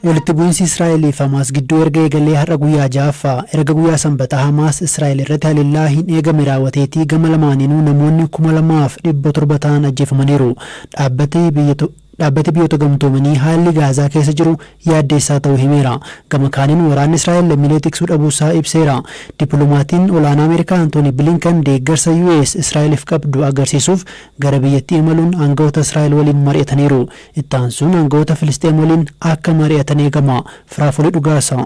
walitti bu'iinsi Israa'elii fi Hamaas gidduu erga eegalee har'a guyyaa ja'affaa erga guyyaa sanbataa Hamaas Israa'el irratti haleellaa hin eegamne raawwateetii gama lamaaniinuu namoonni 2,700 ta'an ajjeefamaniiru. Dhaabbati biyyoota gamtoomanii haalli Gaazaa keessa jiru yaaddeessaa ta'uu himeera. Gama kaaniin waraanni Israa'el lammiilee tiksuu dhabuusaa ibseera. Dippiloomatiin olaanaa Ameerikaa Antooni Bilinkan deeggarsa US Israa'eliif qabdu agarsiisuuf gara biyyattii imaluun aangawoota Israa'el waliin mari'ataniiru. Itti aansuun aangawoota Filisxeem waliin akka mari'atan eegama. Firaafolee dhugaasa.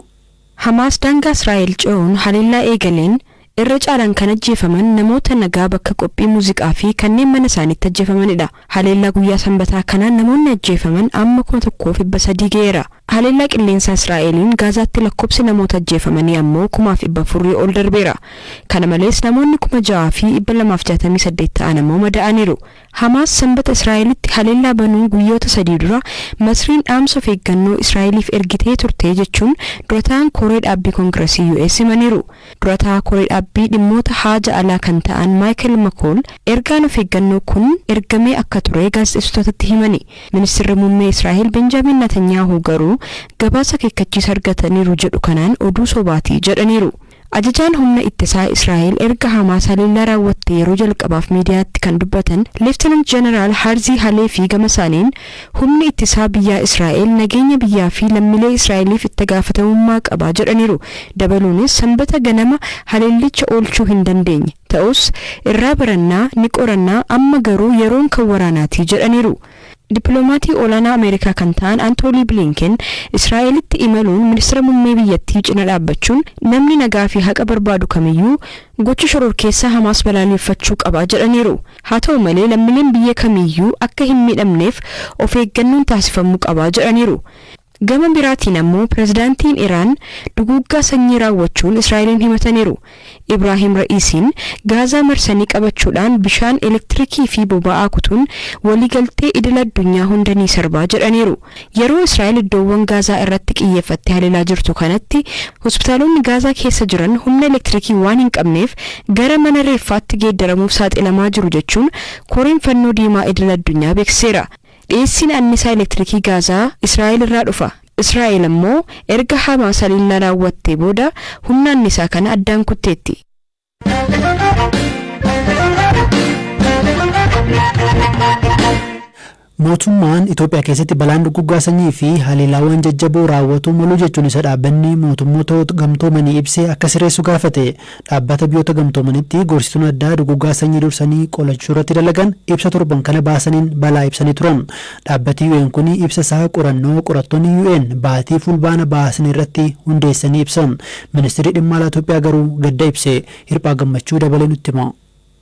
Hamaas daangaa Israa'el ce'uun haleellaa eegaleen irra caalaan kan ajjeefaman namoota nagaa bakka qophii muuziqaa fi kanneen mana isaaniitti ajjeefamanidha. Haleellaa guyyaa sanbataa kanaan namoonni ajjeefaman amma 1,300 ga'eera. Haleellaa qilleensaa Israa'eliin Gaazaatti lakkoobsi namoota ajjeefamanii ammoo 4,400 ol darbeera. Kana malees namoonni 6,268 ta'an ammoo madaa'aniiru. Hamaas sanbata Israa'elitti haleellaa banuun guyyoota 3 dura Masriin dhaamsa of eeggannoo Israa'eliif ergitee turte jechuun durataan koree dhaabbii koongiresii US himaniiru. Durataa koree dhaabbii dhimmoota haaja alaa kan ta'an Michael McCall ergaan of eeggannoo kun ergamee akka ture gaazexeessitootatti himani. Ministeerri muummee Israa'el Benjamin Netanyahu garuu gabaasa akeekkachiisa argataniiru jedhu kanaan oduu sobaatii jedhaniiru. Ajajaan humna ittisaa Israa'el erga Hamaas haleellaa raawwatte yeroo jalqabaaf miidiyaatti kan dubbatan Lieutenant General Harzi Haleefi gama isaaniin humni ittisaa biyyaa Israa'el nageenya biyyaa fi lammiilee Israa'eliif itti gaafatamummaa qaba jedhaniiru. Dabaluunis sanbata ganama haleellicha oolchuu hin dandeenye ta'us irraa barannaa ni qorannaa amma garuu yeroon kan waraanaati jedhaniiru. Dippiloomatii olaanaa Ameerikaa kan ta'an Antooni Bilinken Israa'elitti imaluun ministeera muummee biyyattii cina dhaabbachuun namni nagaa fi haqa barbaadu kamiyyuu gocha shororkeessaa Hamaas balaaleffachuu qaba jedhaniiru. Haa ta'u malee lammiileen biyya kamiyyuu akka hin miidhamneef of eeggannoon taasifamuu qaba jedhaniiru. Gama biraatiin ammoo pirezidaantiin Iraan duguuggaa sanyii raawwachuun Israa'elin himataniiru. Ibrahim Ra'iisiin Gaazaa marsanii qabachuudhaan bishaan elektirikii fi boba'aa kutuun waliigaltee idil addunyaa hunda ni sarbaa jedhaniiru. Yeroo Israa'el iddoowwan Gaazaa irratti xiyyeeffattee haleelaa jirtu kanatti hospitaalonni Gaazaa keessa jiran humna elektirikii waan hin qabneef gara mana reeffaatti geeddaramuuf saaxilamaa jiru jechuun koreen fannoo diimaa idil addunyaa beeksiseera. Dhiyeessiin annisaa elektirikii Gaazaa Israa'el irraa dhufa. Israa'el ammoo erga Hamaas haleellaa raawwattee booda humna annisaa kana addaan kutteetti. Mootummaan Itoophiyaa keessatti balaan duguggaa sanyii fi haleellaawwan jajjaboo raawwatu malu jechuun isa dhaabbanni mootummoota gamtoomanii ibsee akka sireessu gaafate. Dhaabbata biyyoota gamtoomanitti gorsituun addaa duguggaa sanyii dursanii qolachuu irratti dalagan ibsa torban kana baasaniin balaa ibsanii turan. Dhaabbati UN kun ibsa isaa qorannoo qorattoonni UN baatii fulbaana baasan irratti hundeessanii ibsan. Ministeerri dhimma alaa Itoophiyaa garuu gadda ibse. Hirphaa gammachuu dabalee nutti hima.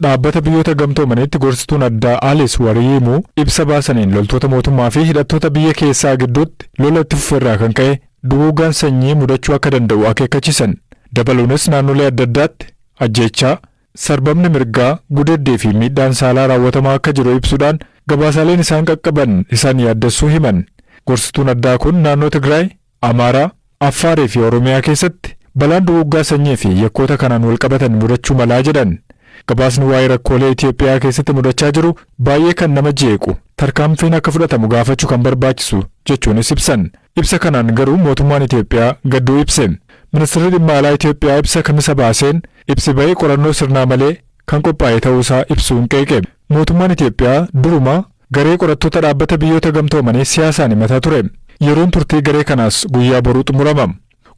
Dhaabbata biyyoota gamtoomanitti gorsituun addaa Alice Wariimu ibsa baasaniin loltoota mootummaa fi hidhattoota biyya keessaa gidduutti lola itti fufeerraa kan ka'e duguggaan sanyii mudachuu akka danda'u akeekkachiisan. Dabaluunis naannolee adda addaatti ajjeechaa, sarbamni mirgaa, gudeeddee fi miidhaan saalaa raawwatamaa akka jiru ibsuudhaan gabaasaaleen isaan qaqqaban isaan yaaddessuu himan. Gorsituun addaa kun naannoo Tigraay, Amaaraa, Affaarii fi Oromiyaa keessatti balaan duguggaa sanyii fi yakkoota kanaan wal qabatan mudachuu malaa jedhan. Gabaasni waa'ee rakkoolee Itoophiyaa keessatti mudachaa jiru baay'ee kan nama jeequ tarkaanfiin akka fudhatamu gaafachuu kan barbaachisu jechuunis ibsan. Ibsa kanaan garuu mootummaan Itoophiyaa gadduu ibse. Ministeerri dhimma alaa Itoophiyaa ibsa kamisa baaseen ibsi ba'ee qorannoo sirnaa malee kan qophaa'e ta'uusaa ibsuun qeeqe. Mootummaan Itoophiyaa duruma garee qorattoota dhaabbata biyyoota gamtoomanii siyaasaan himataa ture. Yeroon turtii garee kanaas guyyaa boruu xumurama.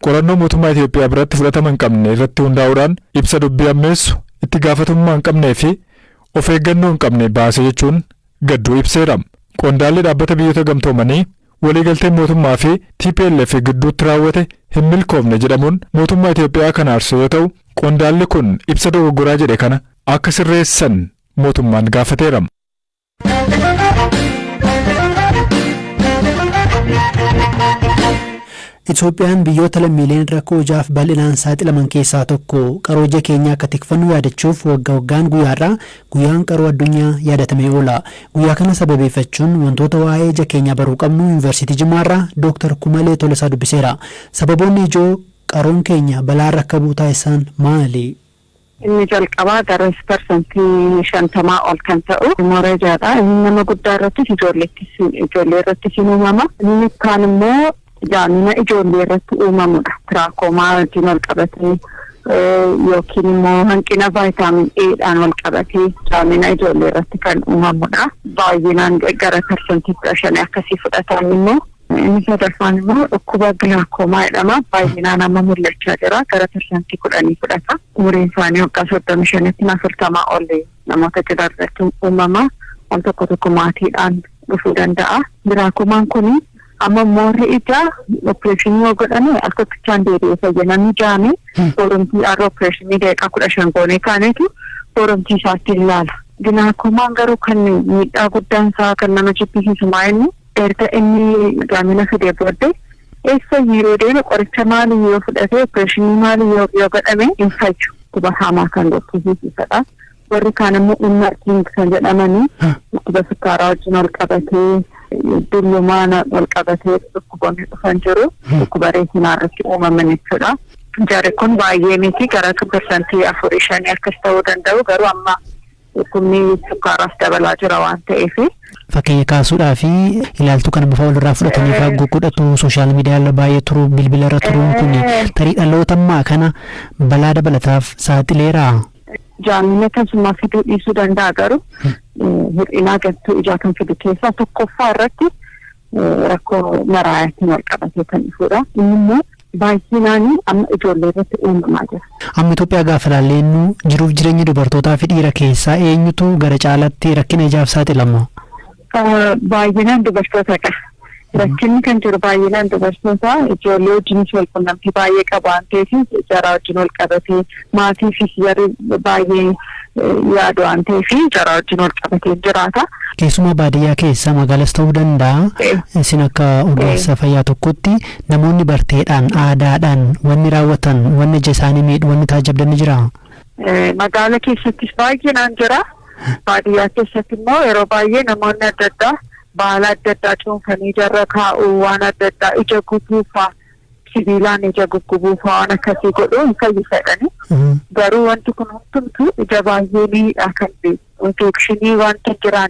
Qorannoo mootummaa Itoophiyaa biratti fudhatama hin qabne irratti hundaa'uudhaan ibsa dubbii ammeessu itti gaafatamummaa hin qabnee fi of eeggannoo hin qabne baase jechuun gadduu ibseera. Qondaalli dhaabbata biyyoota gamtoomanii waliigalteen mootummaa fi TPLF gidduutti raawwate hin milkoofne jedhamuun mootummaa Itoophiyaa kan aarsu yoo ta'u, qondaalli kun ibsa dogoggoraa jedhe kana akka sirreessan mootummaan gaafateera. Itoophiyaan biyyoota lammiileen rakkoo ijaaf bal'inaan saaxilaman keessaa tokko. Qaroo ija keenya akka tikfannu yaadachuuf waggaa waggaan guyyaarraa guyyaan qaroo addunyaa yaadatamee oola. Guyyaa kana sababeeffachuun wantoota waa'ee ija keenya baruu qabnu Yuunivarsiitii Jimmaarraa Dr. Kumalee Tolasaa dubbiseera. Sababoonni ijoo qaroon keenya balaa rakkabuu taasisan maali? Inni jalqabaa gara 50% ol kan ta'u mooreejaadha. Inni nama guddaa irratti ijoollee irratti uumama. Inni kaan immoo jaamina ijoollee irratti uumamudha. Tiraakomaa wajjin wal qabatee yookiin immoo hanqina vaayitaamin Eedhaan wal qabatee jaamina ijoollee irratti kan uumamudha. Baay'inaan gara parsantii 15 akkasii fudhatan immoo inni sadaffaan immoo dhukkuba gilaakoomaa jedhama. Baay'inaan amma mul'achaa jira. Gara parsantii 10 fudhata. Umuriin isaanii waggaa 35tti 40 ol namoota jira irratti uumama. Wal tokko maatiidhaan dhufuu danda'a. Gilaakoomaan kuni amma moorri ijaa opereeshinii yoo godhame akka tokkichaan deebi'ee fayyadamanii jaame boromtii arra opereeshinii daqiiqaa 15 goonee kaanetu boromtii isaatti ilaala. Gilaakoomaan garuu kan miidhaa guddaan isaa kan nama jibbisiisu maa'inni erga inni jaamina fidee booddee eessa yeroo deemu qoricha maalii yoo fudhatee opereeshinii maalii yoo godhame hin fayyu. Dhukkuba hamaa kan gochisiisadha. Warri kaan immoo immartiin kan jedhamanii dhukkuba sukkaaraa wajjin wal qabatee dullumaan wal qabatee dhukkuboonni dhufan jiru. Dhukkuba reetinaa irratti uumaman jechuudha. Jarri kun baay'ee miti gara parsantii 4-5 akkas ta'uu danda'u garuu amma dhukkubni sukkaaraas dabalaa jira waan ta'eef. Fakkeenya kaasuudhaa fi ilaaltuu kana bifa walirraa fudhatanii fagoo godhatu sooshaal miidiyaa irra baay'ee turuu bilbila irra turuun kun tarii dhaloota ammaa kana balaa dabalataaf saaxileera. Jaamina tasummaa fiduu dhiisuu danda'a garuu hir'inaa gattuu ijaa kan fidu keessaa tokkoffaa irratti rakkoo maraayaatiin wal qabatee kan dhufudha. Inni immoo baay'inaan amma ijoollee irratti uumamaa jira. Amma Itoophiyaa gaafa ilaallu jiruuf jireenya dubartootaa fi dhiira keessaa eenyutu gara caalaatti rakkina ijaaf saaxilama? Baay'inaan dubartootadha. Rakkinni kan jiru baay'inaan dubartoota ijoollee wajjinis wal quunnamtii baay'ee qabu waan ta'eef jaraa wajjin wal qabatee maatiifis jarri baay'ee yaadu waan ta'eef jaraa wajjin wal qabatee jiraata. Keessumaa baadiyyaa keessa magaalas ta'uu danda'a. Isin akka ogeessa fayyaa tokkotti namoonni barteedhaan aadaadhaan wanni raawwatan wanni ija isaanii miidhu wanni taajabdan ni jira. Magaala keessattis baay'inaan jira. Baadiyyaa keessatti immoo yeroo baay'ee namoonni adda addaa baala adda addaa cuunfanii jarra kaa'uu waan adda addaa ija gubuufaa sibiilaan ija gubuufaa waan akkasii godhuu hin fayyisadhani. Garuu wanti kun hundumtuu ija baay'ee miidhaa kan infekshinii wanta jiraan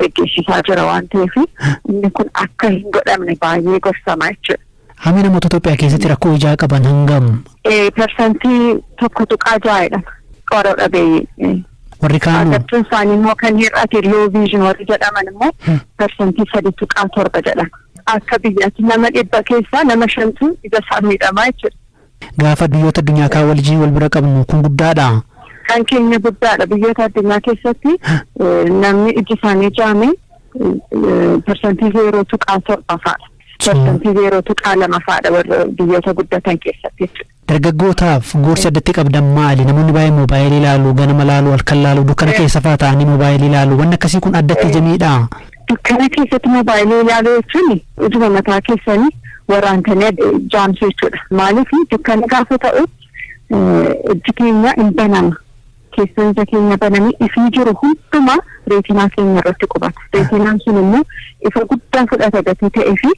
geggeessisaa jira waan ta'eef inni kun akka hin godhamne baay'ee gorsamaa jechuudha. Hammi namoota Itoophiyaa keessatti rakkoo ijaa qaban hangam? Parsantii 1.6 qorra dhabeeyyii. Warri kaanu Agartuun isaanii immoo kan hir'ate low vision warri jedhaman immoo parsantii 3.7 jedhama. Akka biyyaatti nama 100 keessaa nama 5tu ija isaa miidhamaa jechuudha. Gaafa biyyoota addunyaa kaan wajjin wal bira qabnu kun guddaadha. Kan keenya guddaadha. Biyyoota addunyaa keessatti namni iji isaanii jaame parsantii 0.7 fa'aadha. Parsantii 0.2 fa'aadha warra biyyoota guddatan keessatti jechuudha. Dargaggootaaf gorsa addatti qabdan maali? Namoonni baay'ee moobaayilii ilaalu, ganama ilaalu, halkan ilaalu, dukkana keessa fa'aa ta'anii moobaayilii ilaalu. Wanni akkasii kun addatti jamiidha. Dukkana keessatti moobaayilii ilaalu jechuun ijuma mataa keessanii waraantanii jaamsu jechuudha. Maaliif dukkana gaafa ta'u iji keenya hin banama. Keessoon ija keenya banamee ifni jiru hundumaa reetinaa keenya irratti qubata. Reetinaan sun immoo ifa guddaa fudhata gatii ta'ee fi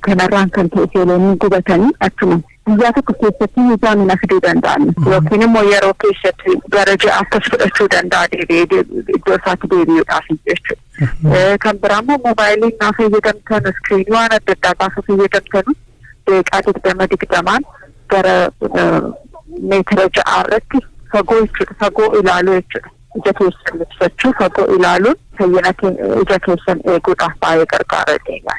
kanarraan kan ta'e seeloonni gubatanii akkuma guyyaa tokko keessatti jaamina fiduu danda'an yookiin immoo yeroo keessatti gara ji'a akkas fudhachuu danda'a deebi'ee iddoo isaatti deebi'uudhaaf jechuudha. Kan biraa immoo moobaayiliin naa fayyadamtan iskiriinii waan adda addaa gaafa fayyadamtan daqiiqaa 20-20 gara meetira 6 irratti fagoo jechuudha. Fagoo ilaaluu jechuudha. Ija keessan ibsachuu fagoo ilaaluun fayyina ija keessan eeguudhaaf baay'ee gargaara deemaa.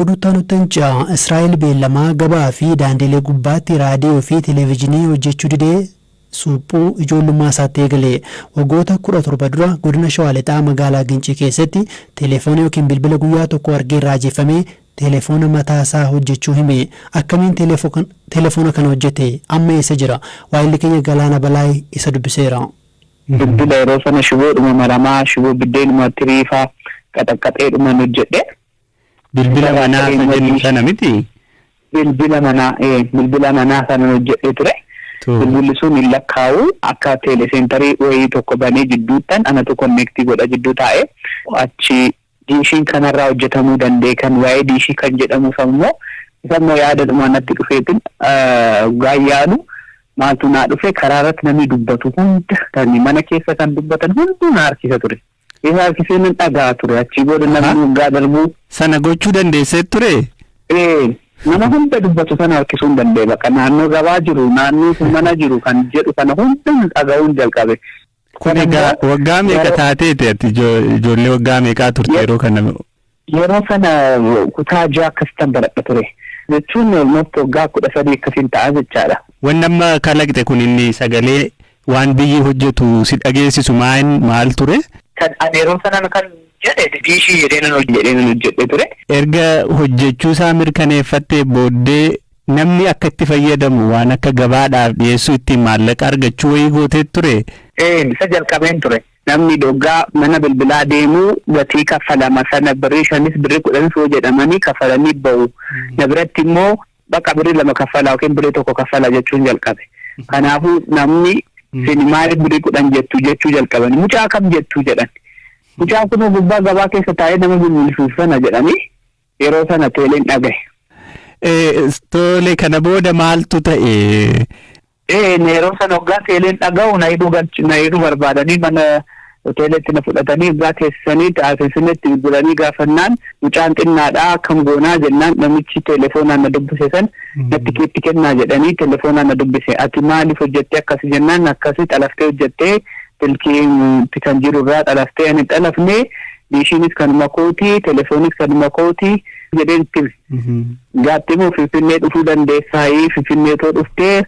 Oduutaan Uttancaa Israa'el beellamaa gabaa fi daandilee gubbaatti raadiyoo fi televezyiinii hojjechuu didee suuphuu ijoollummaa isaatti eegale. Waggoota 17 dura godina Shawaa Lixaa magaalaa Gincii keessatti teleefoona yookiin bilbila guyyaa tokko argee raajeffamee teleefoona mataa isaa hojjechuu hime. Akkamiin teleefoona kana hojjete? Amma eessa jira? Waayilli keenya Galaana Balaa isa dubbiseera. Bilbila yeroo sana shiboodhuma maramaa shiboo biddeenuma tiriifaa qaxaqqaxeedhuma hojjedhe. Bilbila manaa jennu sana miti? Bilbila manaa sana hojjedhe ture. Bilbilli sun hin lakkaa'u akka teeleseentarii wayii tokko banee jidduuttan anatu konneektii godha jidduu taa'e achi diishiin kanarraa hojjetamuu danda'e kan waa'ee diishii kan jedhamu sammoo isammoo yaada dhumaa natti dhufeetin gaayyaadu maaltu naa dhufe karaa irratti namni dubbatu hunda kan mana keessa kan dubbatan hunduu na harkisa ture. Isa harkisee nan dhagaa ture achi booda namni waggaa darbuu. Sana gochuu dandeessee ture? Nama hunda dubbatu sana harkisuu hin danda'e bakka naannoo gabaa jiru naannoo mana jiru kan jedhu kana hunda dhaga'uun jalqabe. Kun egaa waggaa meeqa taateeti ati ijoollee waggaa meeqaa turte yeroo kana? Yeroo sana kutaa 6 akkasitti baradha ture. Jechuun almost waggaa 13 akkasiin ta'a jechaadha. Wanni amma kalaqxe kun inni sagalee waan biyyi hojjetu si dhageessisu maal ture? Kan ani yeroo sana kan jedhe diishii jedhee hojjedhe ture. Erga hojjechuu isaa mirkaneeffattee booddee namni akka itti fayyadamu waan akka gabaadhaaf dhiyeessuu ittiin maallaqa argachuu wayii gootee ture? Isa jalqabeen ture. Namni doggaa mana bilbilaa deemuu gatii kaffalama sana birrii 5 birrii 10 soo jedhamanii kaffalanii ba'u. Na biratti immoo bakka birrii 2 kaffala yookiin birrii 1 kaffala jechuun jalqabe. Kanaafuu namni sinimaa birrii 10 jechuu jalqaban. Mucaa kam jettuu jedhan. Mucaa kun gubbaa gabaa keessa taa'ee nama bilbilisuuf sana jedhanii yeroo sana teeleen dhagaye. Tole kana booda maaltu ta'e? Yeroo sana waggaa teeleen dhaga'u na hidhuu barbaadanii mana hoteeletti na fudhatanii waggaa teessisanii taasisanitti bilbilanii gaafannaan mucaan xinnaadhaa akkam goonaa jennaan namichi telefoonaan na dubbise san natti keetti kennaa jedhanii telefoonaan na dubbise. Ati maaliif hojjettee akkasi jennaan akkasi xalaftee hojjettee tilkiitti kan jiru irraa xalaftee ani xalafnee diishiinis kanuma kooti telefoonis kanuma kooti jedheen itti gaattimuu Finfinnee dhufuu dandeessaayii Finfinnee too dhuftee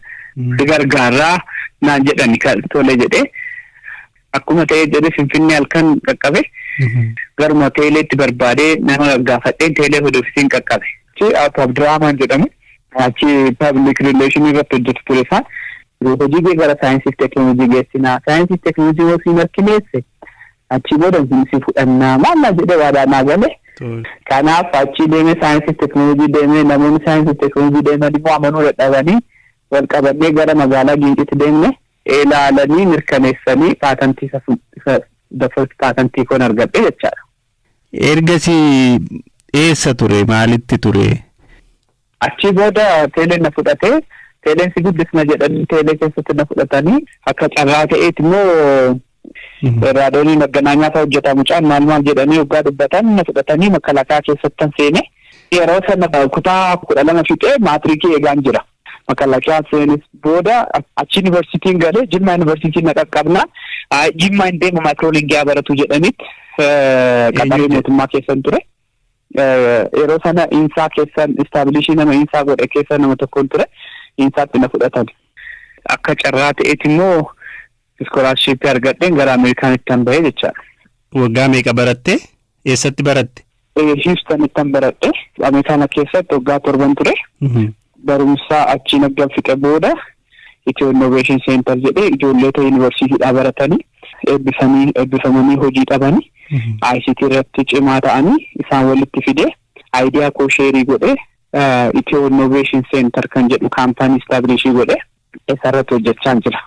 si gargaaraa naan jedhani kan tole jedhee akkuma ta'ee jedhe Finfinnee halkan qaqqabe garuma teeleetti barbaadee nama gaafadheen teelee ofiisiin qaqqabe. Achi Abdiraamaan jedhamu achi public relation irratti hojjetu ture isaan hojii gara saayinsii fi teekinooloojii geessinaa saayinsii fi teekinooloojii osoo mirkaneesse achi booda si fudhannaa maallaa jedhee waadaanaa galee. Kanaaf achi deemee saayinsii fi teekinooloojii deemee namoonni saayinsii fi teekinooloojii deeman immoo amanuu dadhabanii wal qabannee gara magaalaa Gincitti deemne ilaalanii mirkaneessanii paatantii koon argadhe jechaadha. Ergasii eessa ture? Maalitti ture? Achi booda teeleen na fudhatee teeleen si guddisna jedhanii teelee keessatti na fudhatanii akka carraa ta'eet immoo raadiyoonii magganaanyaa fa'aa hojjetaa mucaan maal jedhanii waggaa dubbatan na fudhatanii makalakaa keessatti seene yeroo sana kutaa 12 fixee maatirikii eegaan jira. Makalakaa seenis booda achi yuunivarsiitiin galee Jimmaa yuunivarsiitiin na qaqqabna. Jimmaa hin deemu maayikiroolingiyaa baratu jedhanitti qaxarii mootummaa keessan ture. Yeroo sana insaa keessan istaabilishii nama insaa godhe keessa nama tokkoon ture. Insaatti na fudhatan. Akka carraa ta'eet immoo iskoolaarshiippii argadheen gara Ameerikaanitti han bahee jechaadha. Waggaa meeqa baratte? Eessatti baratte? Hiwustanitti han baradhe. Ameerikaana keessatti waggaa 7 ture. Barumsaa achi naggan fixe booda Itiyoo Innoveeshin Seentar jedhee ijoolleeta yuunivarsiitiidhaa baratanii eebbifamanii hojii dhabanii ICT irratti cimaa ta'anii isaan walitti fidee aayidiyaa koo sheerii godhee Itiyoo Innoveeshin Seentar kan jedhu kaampaanii istaabilishii godhee isarratti hojjechaa jira.